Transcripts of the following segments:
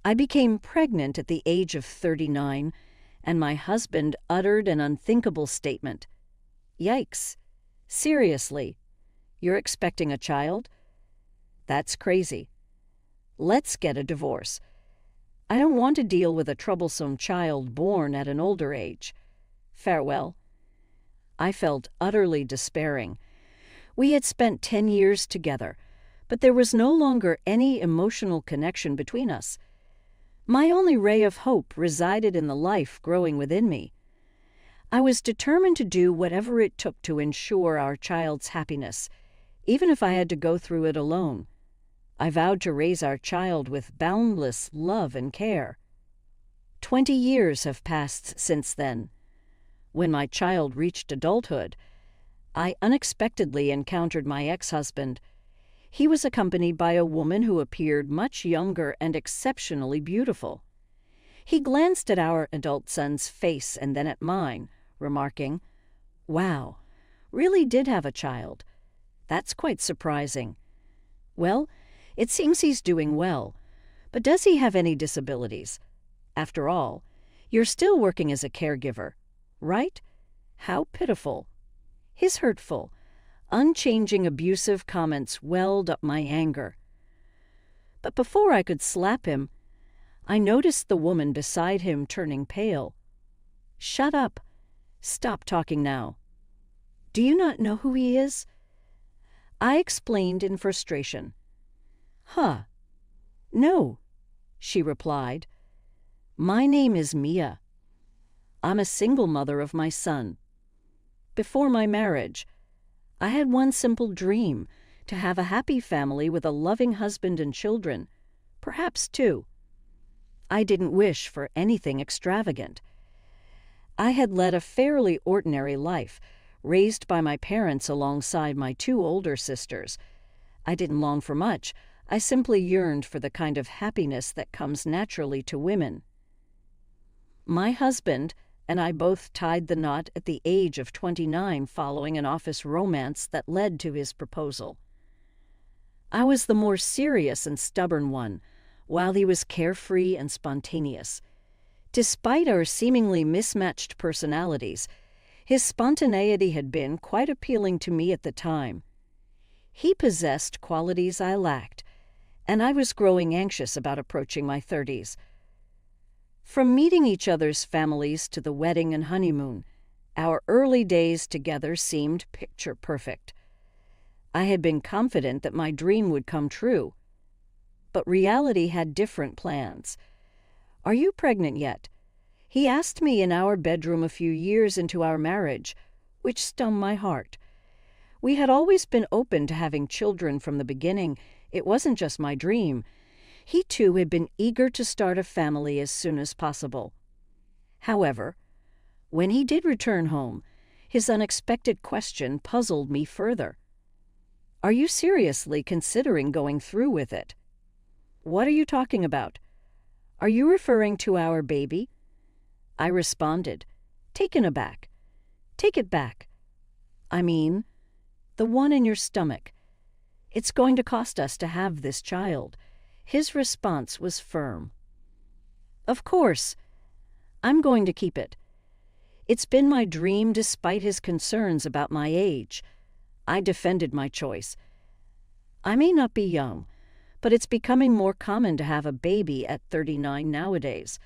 I became pregnant at the age of 39, and my husband uttered an unthinkable statement. Yikes. Seriously, you're expecting a child? That's crazy. Let's get a divorce. I don't want to deal with a troublesome child born at an older age. Farewell. I felt utterly despairing. We had spent 10 years together, but there was no longer any emotional connection between us. My only ray of hope resided in the life growing within me. I was determined to do whatever it took to ensure our child's happiness, even if I had to go through it alone. I vowed to raise our child with boundless love and care. 20 years have passed since then. When my child reached adulthood, I unexpectedly encountered my ex-husband. He was accompanied by a woman who appeared much younger and exceptionally beautiful. He glanced at our adult son's face and then at mine, remarking, "Wow, really did have a child. That's quite surprising. Well, it seems he's doing well, but does he have any disabilities? After all, you're still working as a caregiver, right? How pitiful." His hurtful, unchanging abusive comments welled up my anger. But before I could slap him, I noticed the woman beside him turning pale. "Shut up. Stop talking now. Do you not know who he is?" I explained in frustration. "Huh. No," she replied. "My name is Mia. I'm a single mother of my son. Before my marriage, I had one simple dream, to have a happy family with a loving husband and children, perhaps two. I didn't wish for anything extravagant. I had led a fairly ordinary life, raised by my parents alongside my two older sisters. I didn't long for much. I simply yearned for the kind of happiness that comes naturally to women. My husband and I both tied the knot at the age of 29 following an office romance that led to his proposal. I was the more serious and stubborn one, while he was carefree and spontaneous. Despite our seemingly mismatched personalities, his spontaneity had been quite appealing to me at the time. He possessed qualities I lacked, and I was growing anxious about approaching my 30s. From meeting each other's families to the wedding and honeymoon, our early days together seemed picture perfect. I had been confident that my dream would come true, but reality had different plans. "Are you pregnant yet?" he asked me in our bedroom a few years into our marriage, which stung my heart. We had always been open to having children from the beginning. It wasn't just my dream. He too had been eager to start a family as soon as possible. However, when he did return home, his unexpected question puzzled me further. "Are you seriously considering going through with it?" "What are you talking about? Are you referring to our baby?" I responded, taken aback. "Take it back. I mean, the one in your stomach. It's going to cost us to have this child." His response was firm. "Of course. I'm going to keep it. It's been my dream despite his concerns about my age." I defended my choice. "I may not be young, but it's becoming more common to have a baby at 39 nowadays.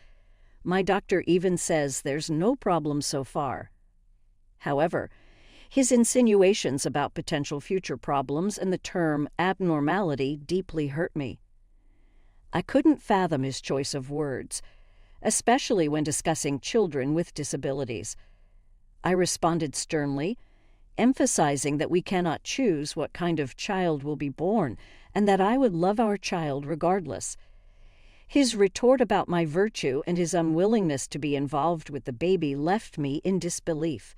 My doctor even says there's no problem so far." However, his insinuations about potential future problems and the term abnormality deeply hurt me. I couldn't fathom his choice of words, especially when discussing children with disabilities. I responded sternly, emphasizing that we cannot choose what kind of child will be born and that I would love our child regardless. His retort about my virtue and his unwillingness to be involved with the baby left me in disbelief.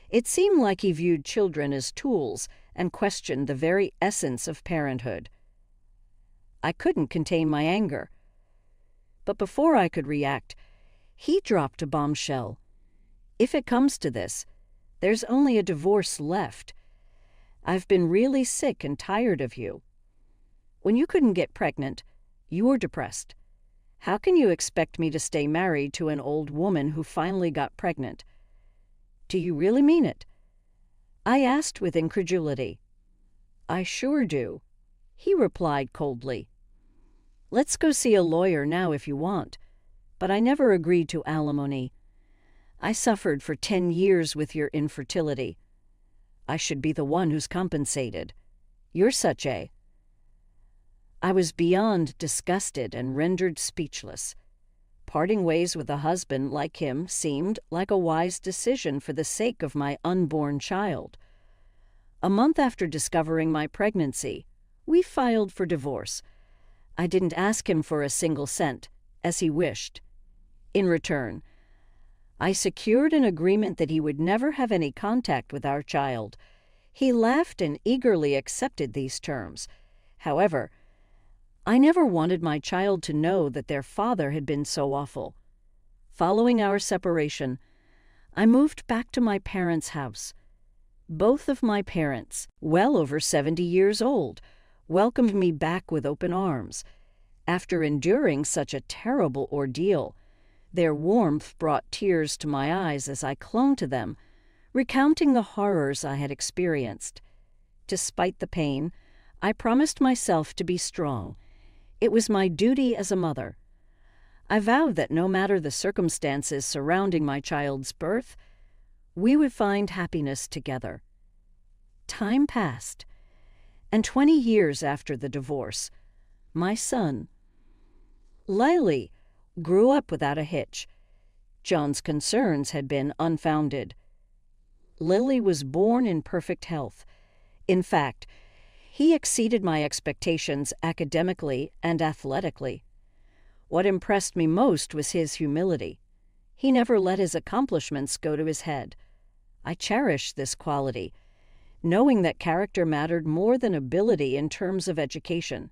It seemed like he viewed children as tools and questioned the very essence of parenthood. I couldn't contain my anger. But before I could react, he dropped a bombshell. "If it comes to this, there's only a divorce left. I've been really sick and tired of you. When you couldn't get pregnant, you were depressed. How can you expect me to stay married to an old woman who finally got pregnant? Do you really mean it? I asked with incredulity. I sure do, he replied coldly. Let's go see a lawyer now if you want, but I never agreed to alimony. I suffered for 10 years with your infertility. I should be the one who's compensated. You're such a... I was beyond disgusted and rendered speechless. Parting ways with a husband like him seemed like a wise decision for the sake of my unborn child. A month after discovering my pregnancy, we filed for divorce. I didn't ask him for a single cent, as he wished. In return, I secured an agreement that he would never have any contact with our child. He laughed and eagerly accepted these terms. However, I never wanted my child to know that their father had been so awful. Following our separation, I moved back to my parents' house. Both of my parents, well over 70 years old, welcomed me back with open arms. After enduring such a terrible ordeal, their warmth brought tears to my eyes as I clung to them, recounting the horrors I had experienced. Despite the pain, I promised myself to be strong. It was my duty as a mother. I vowed that no matter the circumstances surrounding my child's birth, we would find happiness together. Time passed, and 20 years after the divorce, my son, Lily, grew up without a hitch. John's concerns had been unfounded. Lily was born in perfect health. In fact, he exceeded my expectations academically and athletically. What impressed me most was his humility. He never let his accomplishments go to his head. I cherished this quality, knowing that character mattered more than ability in terms of education.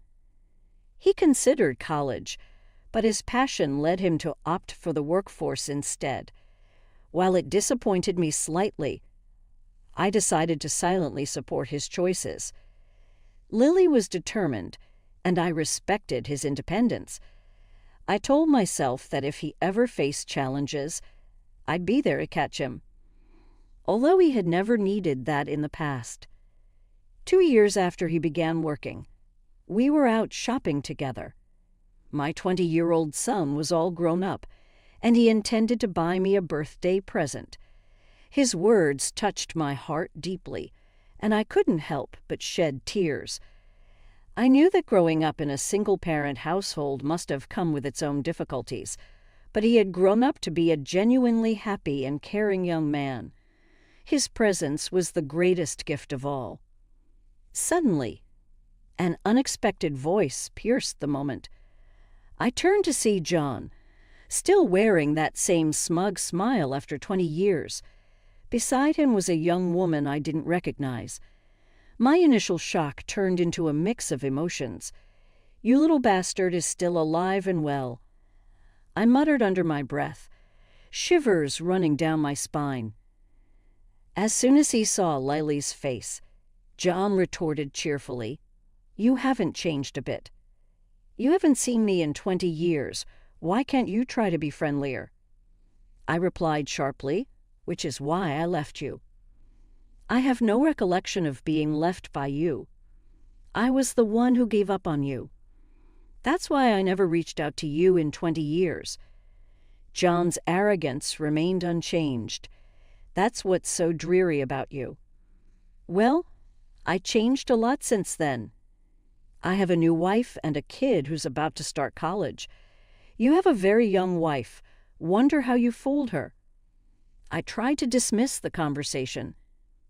He considered college, but his passion led him to opt for the workforce instead. While it disappointed me slightly, I decided to silently support his choices. Lily was determined, and I respected his independence. I told myself that if he ever faced challenges, I'd be there to catch him, although he had never needed that in the past. 2 years after he began working, we were out shopping together. My 20-year-old son was all grown up, and he intended to buy me a birthday present. His words touched my heart deeply, and I couldn't help but shed tears. I knew that growing up in a single-parent household must have come with its own difficulties, but he had grown up to be a genuinely happy and caring young man. His presence was the greatest gift of all. Suddenly, an unexpected voice pierced the moment. I turned to see John, still wearing that same smug smile after 20 years. Beside him was a young woman I didn't recognize. My initial shock turned into a mix of emotions. "You little bastard is still alive and well," I muttered under my breath, shivers running down my spine. As soon as he saw Lily's face, John retorted cheerfully, "You haven't changed a bit. You haven't seen me in 20 years. Why can't you try to be friendlier?" I replied sharply, "Which is why I left you." "I have no recollection of being left by you. I was the one who gave up on you. That's why I never reached out to you in 20 years. John's arrogance remained unchanged. That's what's so dreary about you. Well, I changed a lot since then. I have a new wife and a kid who's about to start college. You have a very young wife. Wonder how you fooled her." I tried to dismiss the conversation.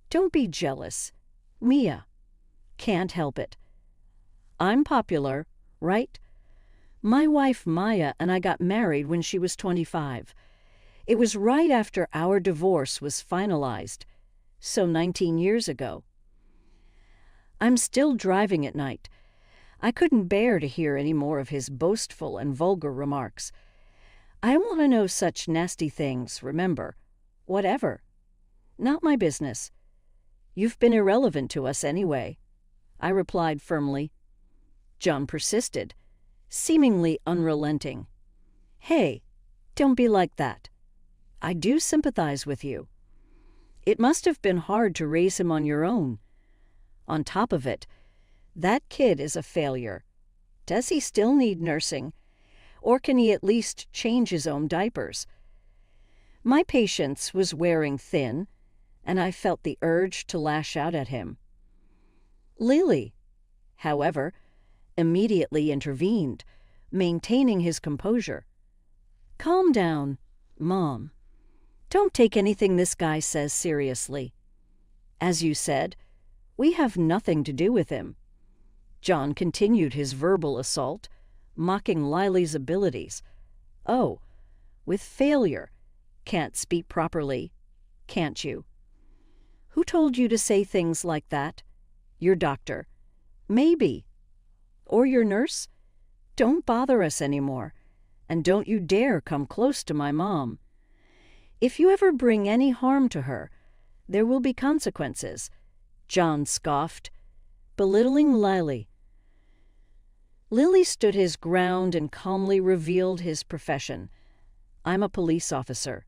"Don't be jealous. Mia. Can't help it. I'm popular, right? My wife Maya and I got married when she was 25. It was right after our divorce was finalized, so 19 years ago. I'm still driving at night. I couldn't bear to hear any more of his boastful and vulgar remarks. I don't want to know such nasty things, remember. Whatever. Not my business. You've been irrelevant to us anyway," I replied firmly. John persisted, seemingly unrelenting. Hey, don't be like that. I do sympathize with you. It must have been hard to raise him on your own. On top of it, that kid is a failure. Does he still need nursing? Or can he at least change his own diapers? My patience was wearing thin, and I felt the urge to lash out at him. Lily, however, immediately intervened, maintaining his composure. Calm down, Mom. Don't take anything this guy says seriously. As you said, we have nothing to do with him. John continued his verbal assault, mocking Lily's abilities. Oh, with failure. Can't speak properly, can't you? Who told you to say things like that? Your doctor. Maybe. Or your nurse? Don't bother us anymore, and don't you dare come close to my mom. If you ever bring any harm to her, there will be consequences, John scoffed, belittling Lily. Lily stood his ground and calmly revealed his profession. I'm a police officer.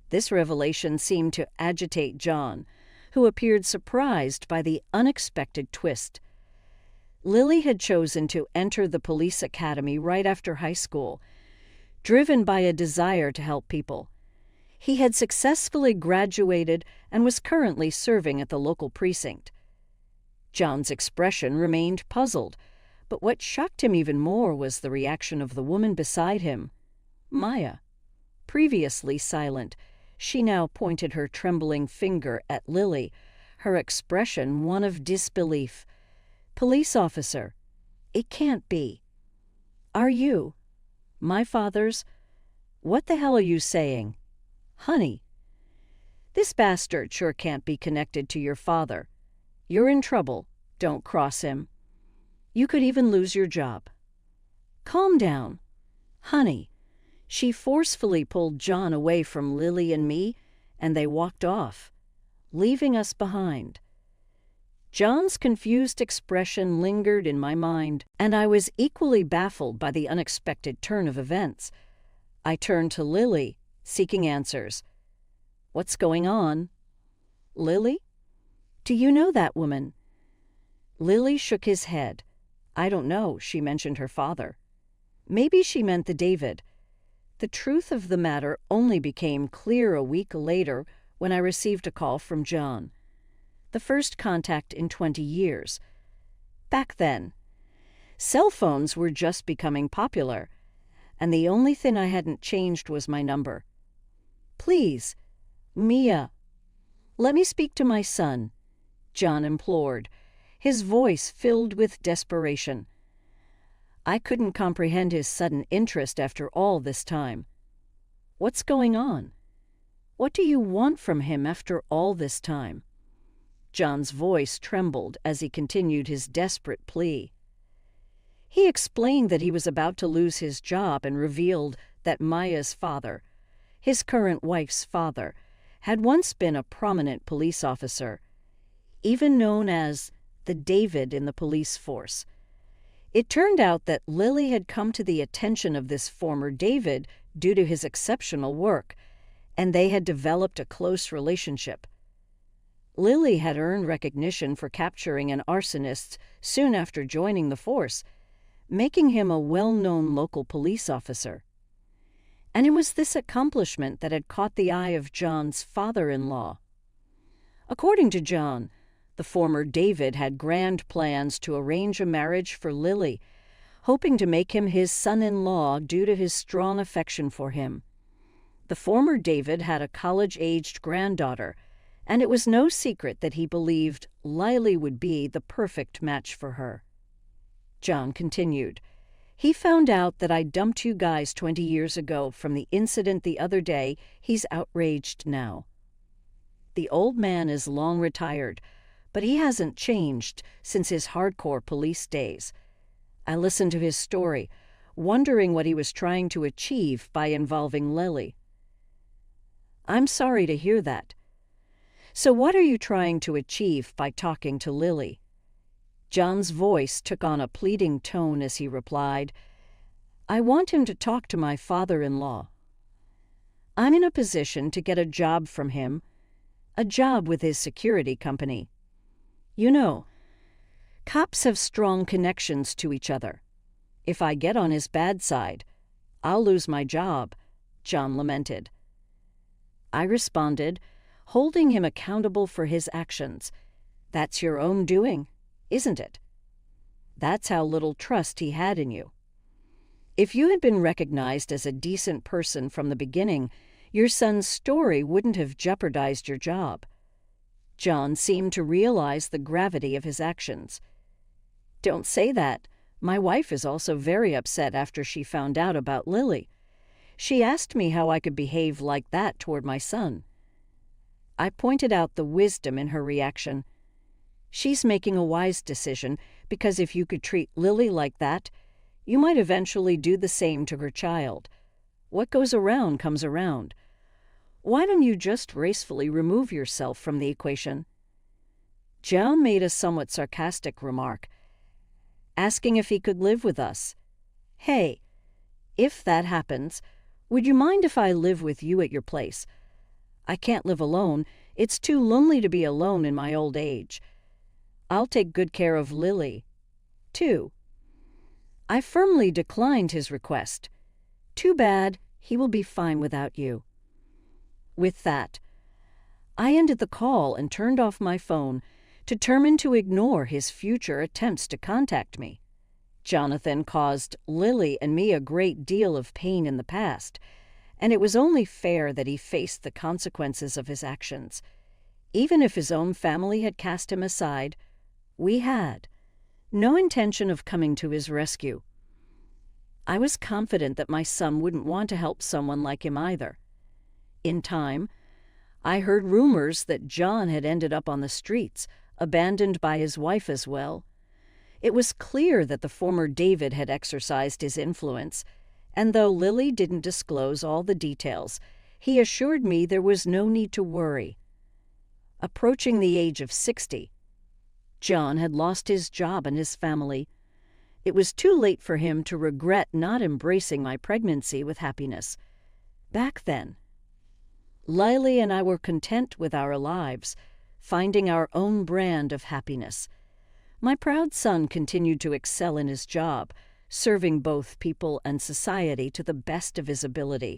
This revelation seemed to agitate John, who appeared surprised by the unexpected twist. Lily had chosen to enter the police academy right after high school, driven by a desire to help people. He had successfully graduated and was currently serving at the local precinct. John's expression remained puzzled, but what shocked him even more was the reaction of the woman beside him, Maya. Previously silent, she now pointed her trembling finger at Lily, her expression one of disbelief. Police officer. It can't be. Are you? My father's? What the hell are you saying? Honey. This bastard sure can't be connected to your father. You're in trouble. Don't cross him. You could even lose your job. Calm down. Honey. She forcefully pulled John away from Lily and me, and they walked off, leaving us behind. John's confused expression lingered in my mind, and I was equally baffled by the unexpected turn of events. I turned to Lily, seeking answers. What's going on? Lily? Do you know that woman? Lily shook his head. I don't know, she mentioned her father. Maybe she meant the David. The truth of the matter only became clear a week later when I received a call from John. The first contact in 20 years. Back then, cell phones were just becoming popular, and the only thing I hadn't changed was my number. Please, Mia, let me speak to my son, John implored, his voice filled with desperation. I couldn't comprehend his sudden interest after all this time. What's going on? What do you want from him after all this time? John's voice trembled as he continued his desperate plea. He explained that he was about to lose his job and revealed that Maya's father, his current wife's father, had once been a prominent police officer, even known as the David in the police force. It turned out that Lily had come to the attention of this former David due to his exceptional work, and they had developed a close relationship. Lily had earned recognition for capturing an arsonist soon after joining the force, making him a well-known local police officer. And it was this accomplishment that had caught the eye of John's father-in-law. According to John, the former David had grand plans to arrange a marriage for Lily, hoping to make him his son-in-law due to his strong affection for him. The former David had a college-aged granddaughter, and it was no secret that he believed Lily would be the perfect match for her. John continued, He found out that I dumped you guys 20 years ago from the incident the other day. He's outraged now. The old man is long retired, but he hasn't changed since his hardcore police days. I listened to his story, wondering what he was trying to achieve by involving Lily. I'm sorry to hear that. So what are you trying to achieve by talking to Lily? John's voice took on a pleading tone as he replied, I want him to talk to my father-in-law. I'm in a position to get a job from him, a job with his security company. You know, cops have strong connections to each other. If I get on his bad side, I'll lose my job," John lamented. I responded, holding him accountable for his actions. "That's your own doing, isn't it?" That's how little trust he had in you. If you had been recognized as a decent person from the beginning, your son's story wouldn't have jeopardized your job. John seemed to realize the gravity of his actions. "Don't say that. My wife is also very upset after she found out about Lily. She asked me how I could behave like that toward my son." I pointed out the wisdom in her reaction. "She's making a wise decision, because if you could treat Lily like that, you might eventually do the same to her child. What goes around comes around. Why don't you just gracefully remove yourself from the equation?" John made a somewhat sarcastic remark, asking if he could live with us. "Hey, if that happens, would you mind if I live with you at your place? I can't live alone. It's too lonely to be alone in my old age. I'll take good care of Lily, too." I firmly declined his request. "Too bad. He will be fine without you." With that, I ended the call and turned off my phone, determined to ignore his future attempts to contact me. Jonathan caused Lily and me a great deal of pain in the past, and it was only fair that he faced the consequences of his actions. Even if his own family had cast him aside, we had no intention of coming to his rescue. I was confident that my son wouldn't want to help someone like him either. In time, I heard rumors that John had ended up on the streets, abandoned by his wife as well. It was clear that the former David had exercised his influence, and though Lily didn't disclose all the details, he assured me there was no need to worry. Approaching the age of 60, John had lost his job and his family. It was too late for him to regret not embracing my pregnancy with happiness. Back then, Lily and I were content with our lives, finding our own brand of happiness. My proud son continued to excel in his job, serving both people and society to the best of his ability.